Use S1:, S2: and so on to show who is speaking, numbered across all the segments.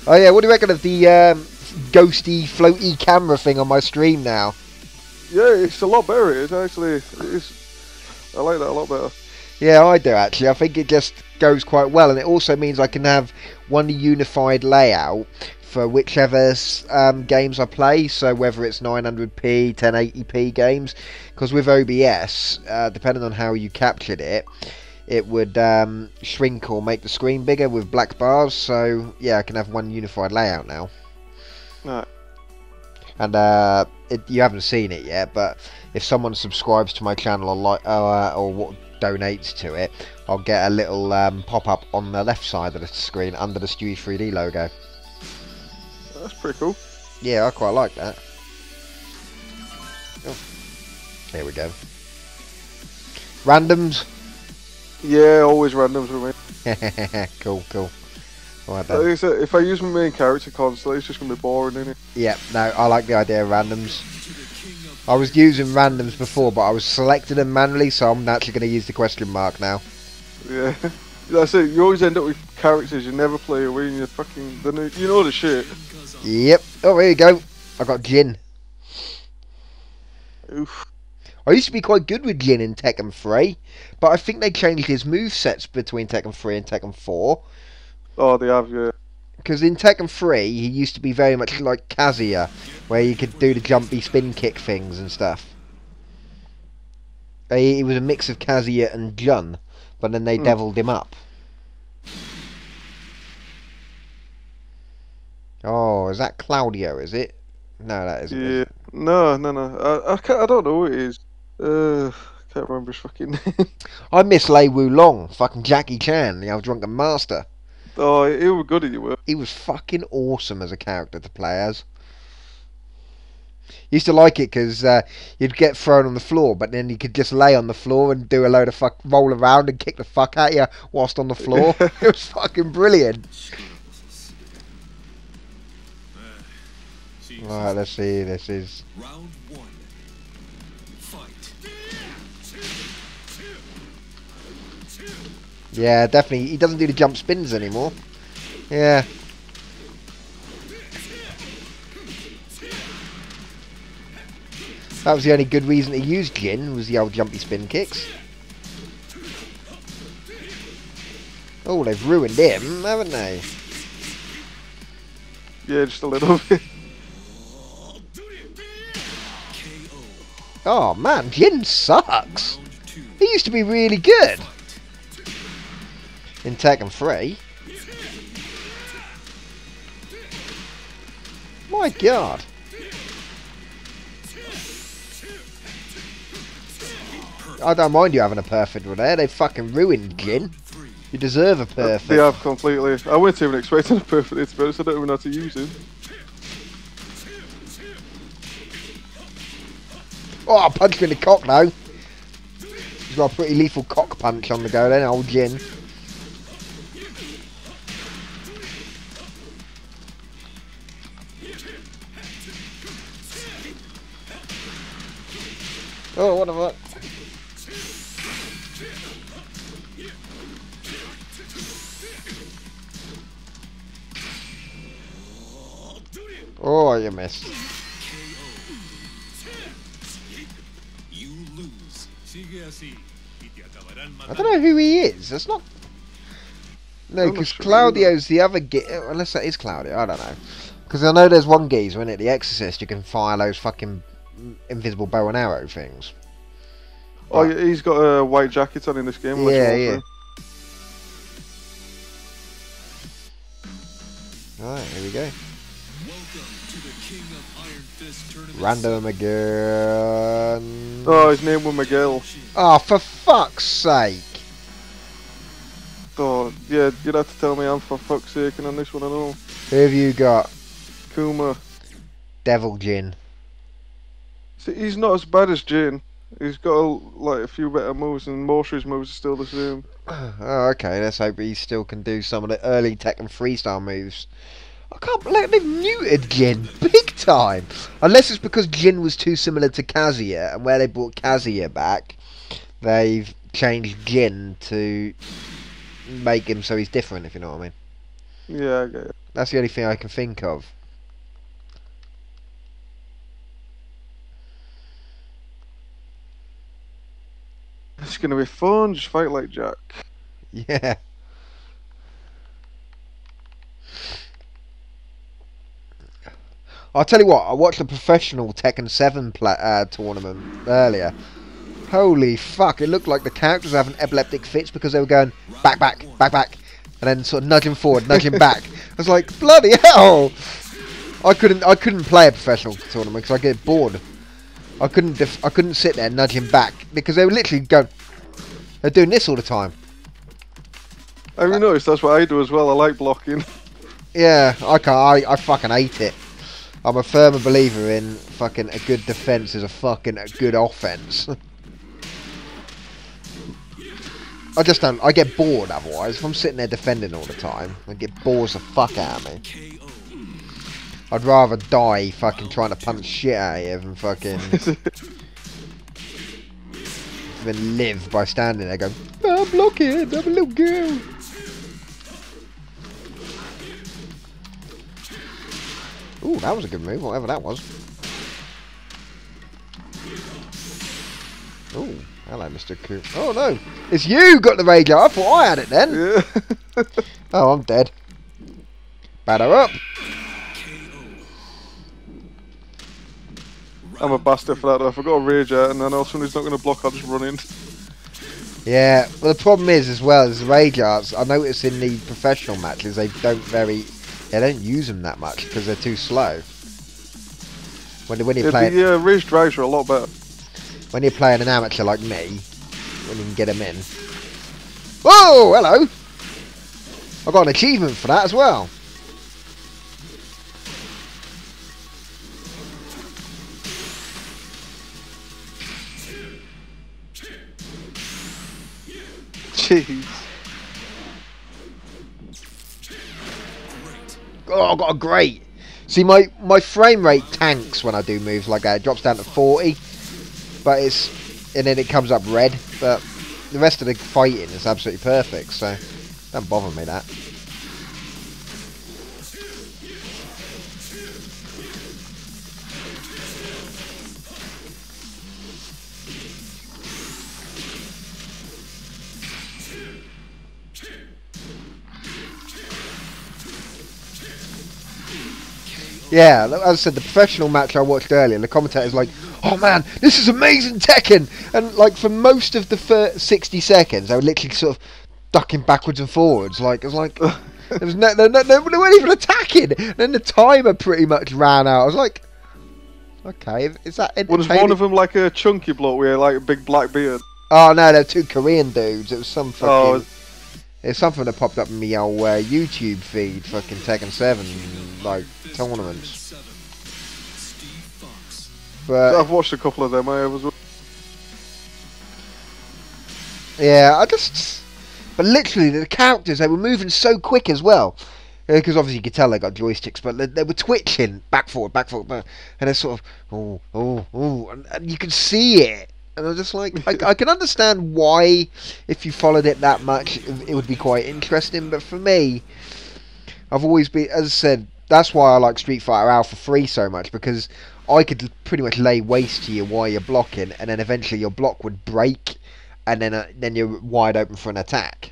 S1: Oh yeah, what do you reckon of the ghosty, floaty camera thing on my stream now?
S2: Yeah, it's a lot better. It is actually. I like that a lot better.
S1: Yeah, I do actually. I think it just goes quite well, and it also means I can have one unified layout for whichever games I play. So whether it's 900p, 1080p games, because with OBS, depending on how you captured it, it would shrink or make the screen bigger with black bars. So yeah, I can have one unified layout now.
S2: Right.
S1: And you haven't seen it yet, but if someone subscribes to my channel or what donates to it, I'll get a little pop-up on the left side of the screen under the Stuey3D logo.
S2: That's pretty cool.
S1: Yeah, I quite like that. Oh, here we go. Randoms.
S2: Yeah, always randoms with me.
S1: Cool. Right,
S2: Like I said, if I use my main character constantly, it's just gonna be boring, isn't it?
S1: yeah, no, I like the idea of randoms. I was using randoms before, but I was selecting them manually, so I'm actually going to use the question mark now.
S2: Yeah, that's it. You always end up with characters you never play away, and you know the shit.
S1: Yep. Oh, here you go. I got Jin.
S2: Oof.
S1: I used to be quite good with Jin in Tekken 3, but I think they changed his movesets between Tekken 3 and Tekken 4.
S2: Oh, they have, yeah.
S1: Because in Tekken 3, he used to be very much like Kazuya, where you could do the jumpy spin kick things and stuff. He was a mix of Kazuya and Jun, but then they deviled him up. Oh, is that Claudio, is it? No, that isn't.
S2: Yeah. No. I don't know who it is. Can't remember his fucking name.
S1: I miss Lei Wulong, fucking Jackie Chan, the old drunken master.
S2: Oh, he was good at your work.
S1: He was fucking awesome as a character to play as. Used to like it because you'd get thrown on the floor, but then you could just lay on the floor and do a load of roll around and kick the fuck at you whilst on the floor. It was fucking brilliant. Right, let's see. This is
S3: round 1. Fight.
S1: Yeah, definitely. He doesn't do the jump spins anymore. Yeah. That was the only good reason to use Jin, was the old jumpy spin kicks. Oh, they've ruined him, haven't they?
S2: Yeah, just a little bit.
S1: Oh man, Jin sucks. He used to be really good in Tekken 3. My god. I don't mind you having a perfect one there. They fucking ruined Jin. You deserve a perfect.
S2: They have completely. I wasn't even expecting a perfect, to be honest. I don't even know how to use him.
S1: Oh, I punched him in the cock now. He's got a pretty lethal cock punch on the go then, old Jin. Oh, what the fuck? Oh, you missed. I don't know who he is. That's not. No, because Claudio's the other unless that is Claudio, I don't know. Because I know there's one geezer in it, the Exorcist. You can fire those fucking invisible bow and arrow things.
S2: Oh, yeah, he's got a white jacket on in this game.
S1: Yeah. Alright, here we go. Random again.
S2: Oh, his name was Miguel.
S1: Oh, for fuck's sake.
S2: Oh, yeah, you'd have to tell me I'm for fuck's sake on this one, I know.
S1: Who have you got?
S2: Kuma.
S1: Devil Jin.
S2: See, he's not as bad as Jin. He's got like a few better moves, and most of his moves are still the same.
S1: Oh, okay, let's hope he still can do some of the early Tekken freestyle moves. I can't believe they've muted Jin big time. Unless it's because Jin was too similar to Kazuya, and where they brought Kazuya back, they've changed Jin to make him so he's different, if you know what I mean.
S2: Yeah, I get it.
S1: That's the only thing I can think of.
S2: It's gonna be fun. Just fight like Jack.
S1: Yeah. I'll tell you what, I watched a professional Tekken 7 tournament earlier. Holy fuck, it looked like the characters were having epileptic fits because they were going back, back, back, back, and then sort of nudging forward, nudging back. I was like, bloody hell! I couldn't play a professional tournament because I get bored. I couldn't sit there nudging back because they were literally going. They're doing this all the time.
S2: Have you noticed that's what I do as well? I like blocking.
S1: Yeah, I can't. I fucking hate it. I'm a firm believer in fucking a good defense is a fucking good offense. I just don't. I get bored otherwise. If I'm sitting there defending all the time, I get bores the fuck out of me. I'd rather die fucking trying to punch shit out of you than fucking than live by standing there going, I'm blocking, I'm a little girl. Ooh, that was a good move, whatever that was. Ooh, hello, Mr. Coop. Oh no, it's you got the rage out. I thought I had it then.
S2: Yeah.
S1: Oh, I'm dead. Batter up.
S2: I'm a bastard for that though. If I got a rage out and I know somebody's not going to block, I'll just run in.
S1: Yeah, well the problem is as well as the rage arts, I notice in the professional matches they don't use them that much because they're too slow. When you play
S2: the rage drives are a lot better.
S1: when you're playing an amateur like me, when you can get them in. Whoa, hello! I got an achievement for that as well.
S2: Jeez.
S1: Oh, I got a great. See, my frame rate tanks when I do moves like that. It drops down to 40, but and then it comes up red. But the rest of the fighting is absolutely perfect, so don't bother me that. Yeah, as I said, the professional match I watched earlier, the commentator's like, oh man, this is amazing Tekken! And like for most of the first 60 seconds, they were literally sort of ducking backwards and forwards. Like, it was like, there was they weren't even attacking! And then the timer pretty much ran out. I was like, okay, is that entertaining?
S2: Was one of them like a chunky bloke with like a big black beard?
S1: Oh no, they're two Korean dudes. It was some fucking...
S2: Oh,
S1: it's something that popped up in my old YouTube feed, fucking Tekken 7, like, tournaments. But
S2: I've watched a couple of them, I have as well.
S1: yeah, but literally, the characters, they were moving so quick as well. Because obviously you could tell they got joysticks, but they were twitching, back, forward, back. And they're sort of, and you could see it. And I was just like, I can understand why, if you followed it that much, it would be quite interesting. But for me, I've always been, as I said, that's why I like Street Fighter Alpha 3 so much, because I could pretty much lay waste to you while you're blocking, and then eventually your block would break, and then you're wide open for an attack.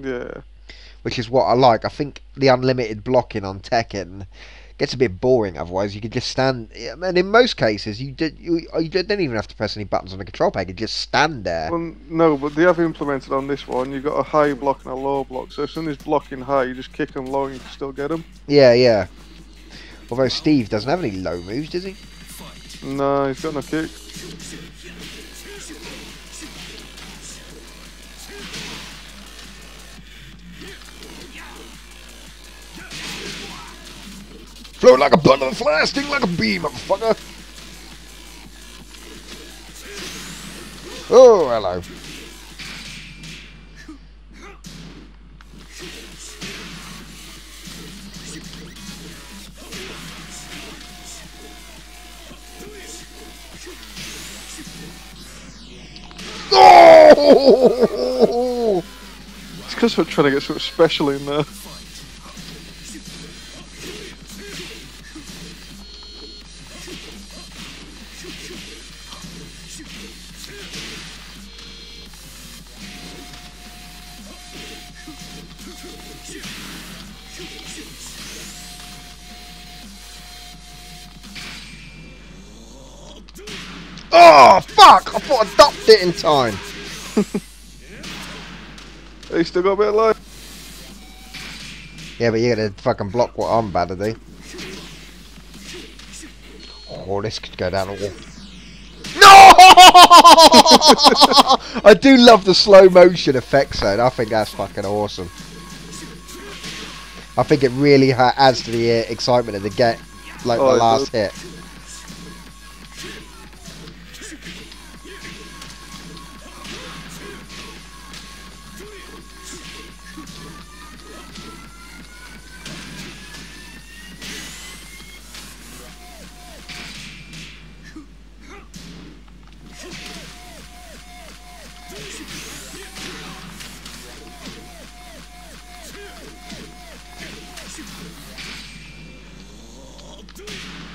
S2: Yeah.
S1: Which is what I like. I think the unlimited blocking on Tekken gets a bit boring otherwise. You could just stand, and in most cases you don't even have to press any buttons on the control pad. You just stand there.
S2: Well, no, but they have implemented on this one. You've got a high block and a low block. So as soon as blocking high, you just kick them low and you can still get them.
S1: Yeah. Although Steve doesn't have any low moves, does he?
S2: No, he's got no kick.
S1: Float like a butterfly, sting like a bee, motherfucker. Oh, hello. Oh!
S2: It's because we're trying to get something special in there.
S1: Oh, fuck! I thought I ducked it in time.
S2: He still got a bit of life.
S1: Yeah, but you're gonna fucking block what I'm about to do. Oh, this could go down the wall. No! I do love the slow motion effects though. I think that's fucking awesome. I think it really adds to the excitement of the get, like the last hit.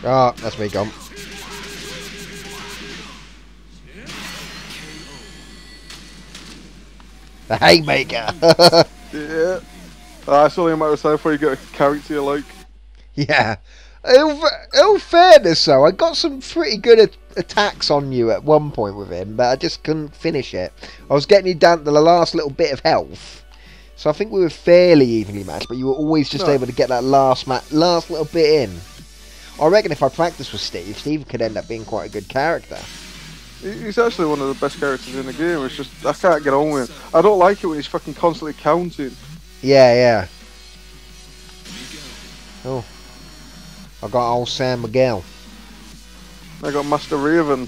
S1: Oh, that's me gone. The haymaker.
S2: Yeah. It's only a matter of time before you get a character you like.
S1: Yeah. In all fairness though, I got some pretty good attacks on you at one point with him, but I just couldn't finish it. I was getting you down to the last little bit of health. So I think we were fairly evenly matched, but you were always just able to get that last little bit in. I reckon if I practiced with Steve could end up being quite a good character.
S2: He's actually one of the best characters in the game. It's just, I can't get on with him. I don't like it when he's fucking constantly counting.
S1: Yeah, yeah. Oh. I got old Sam Miguel.
S2: I got Master Raven.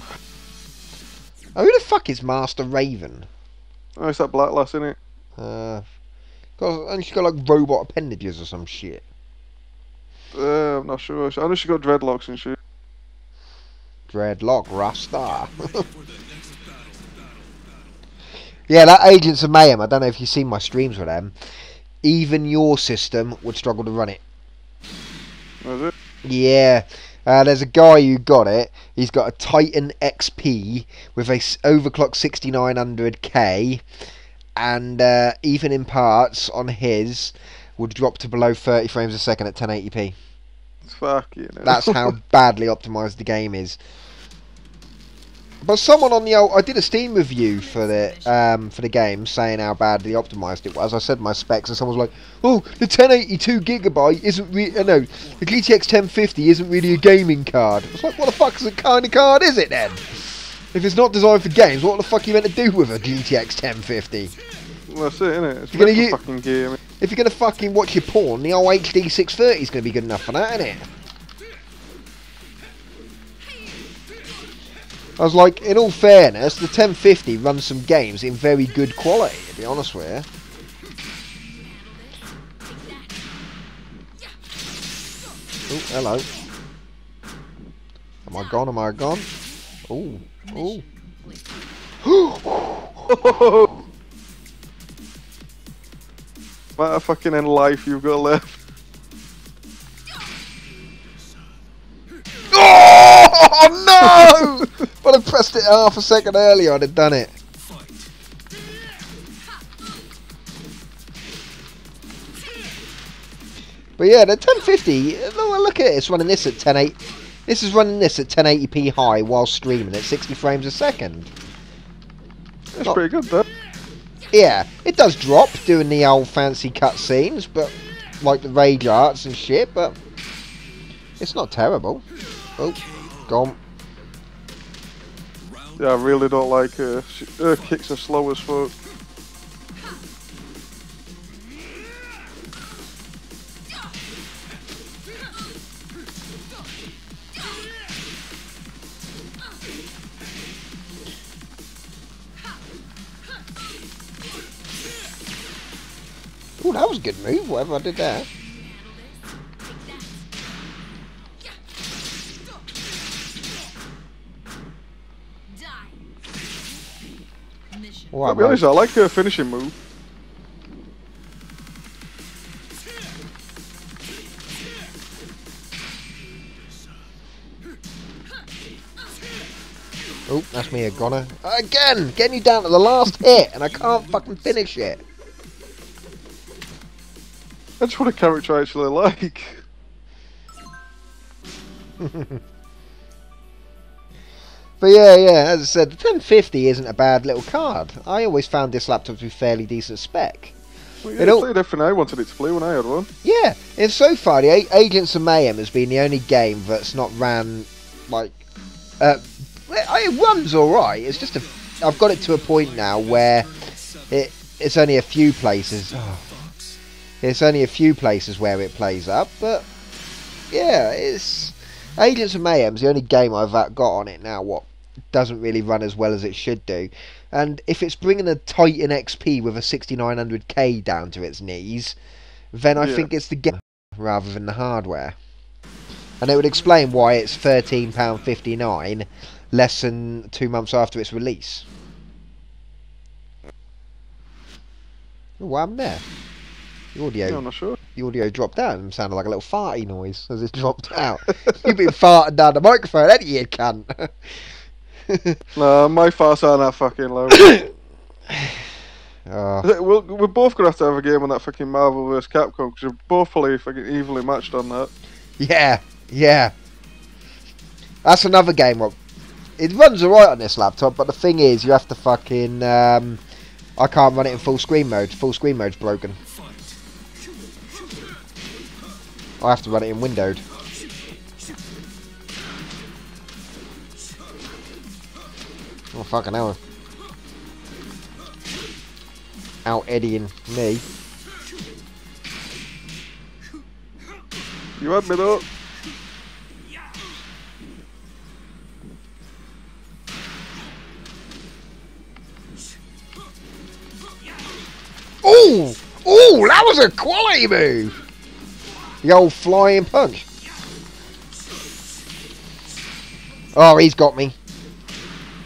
S1: Oh, who the fuck is Master Raven?
S2: Oh, it's that black lass, isn't it?
S1: And she's got like robot appendages or some shit.
S2: I'm not sure. I know she got dreadlocks and shit.
S1: Dreadlock Rasta. Yeah, that Agents of Mayhem, I don't know if you've seen my streams with them. Even your system would struggle to run it.
S2: Was it?
S1: Yeah. There's a guy who got it. He's got a Titan XP with a overclock 6900K. And even in parts on his would drop to below 30 frames a second at 1080p.
S2: Fuck you know.
S1: That's how badly optimised the game is. But someone on the old, I did a Steam review for the game saying how badly optimised it was. I said my specs, and someone was like, "Oh, the 1082 gigabyte isn't really no, the GTX 1050 isn't really a gaming card." I was like, "What the fuck kind of card is it then? If it's not designed for games, what the fuck are you meant to do with a GTX 1050?"
S2: Well, that's it, innit? It's
S1: You're gonna
S2: meant for fucking gaming.
S1: If you're gonna fucking watch your porn, the old HD 630 is gonna be good enough for that, isn't it? I was like, in all fairness, the 1050 runs some games in very good quality, to be honest with you. Oh, hello. Am I gone? Am I gone? Oh, oh.
S2: What a fucking end life you've got left.
S1: Oh no! If I'd have pressed it half a second earlier, I'd have done it. But yeah, the 1050. Look at it. It's running this at 1080. This is running this at 1080p high while streaming at 60 frames a second.
S2: That's pretty good, though.
S1: Yeah, it does drop doing the old fancy cutscenes, but like the rage arts and shit. But it's not terrible. Oh, gone.
S2: Yeah, I really don't like her. Her kicks are slow as fuck.
S1: Oh, that was a good move, whatever I did there.
S2: I'll be honest, I like her finishing move.
S1: Oh, that's me a goner. Again! Getting you down to the last hit, and I can't fucking finish it.
S2: I just want a character I actually like.
S1: But yeah, as I said, the 1050 isn't a bad little card. I always found this laptop to be fairly decent spec.
S2: Well, yeah, it played everything I wanted it to play when I had one.
S1: Yeah, and so far, the Agents of Mayhem has been the only game that's not ran like. It runs alright. It's just I've got it to a point now where it's only a few places. It's only a few places where it plays up, but yeah, it's Agents of Mayhem's the only game I've got on it now. What doesn't really run as well as it should do. And if it's bringing a Titan XP with a 6900K down to its knees, then I think it's the game rather than the hardware. And it would explain why it's £13.59 less than 2 months after its release. Oh, what happened there? The audio,
S2: Yeah, I'm not sure.
S1: the audio dropped out and sounded like a little farty noise as it dropped out. You've been farting down the microphone, ain't you, cunt?
S2: Nah, my farts aren't that fucking loud. We're both gonna have to have a game on that fucking Marvel vs. Capcom because we're both probably fucking evenly matched on that.
S1: Yeah. That's another game. Well, it runs alright on this laptop, but the thing is, you have to fucking. I can't run it in full screen mode. Full screen mode's broken. I have to run it in windowed. Oh, fucking hell. Out eddying me.
S2: You had me though.
S1: Oh, that was a quality move. The old flying punch. Oh, he's got me.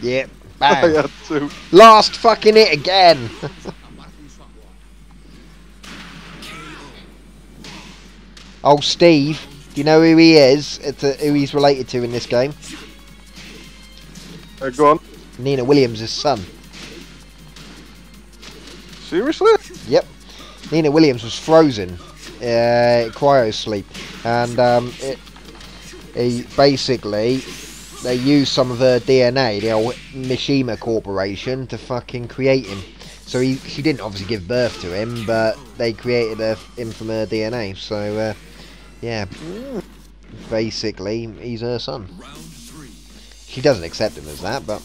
S1: Yep. Bang.
S2: I had to.
S1: Last fucking hit again. Oh, Steve. Do you know who he is? Who he's related to in this game?
S2: Go on.
S1: Nina Williams' son.
S2: Seriously?
S1: Yep. Nina Williams was frozen. Cryo sleep. And they used some of her DNA, the old Mishima Corporation, to fucking create him. So she didn't obviously give birth to him, but they created him from her DNA. So, yeah. Basically, he's her son. She doesn't accept him as that, but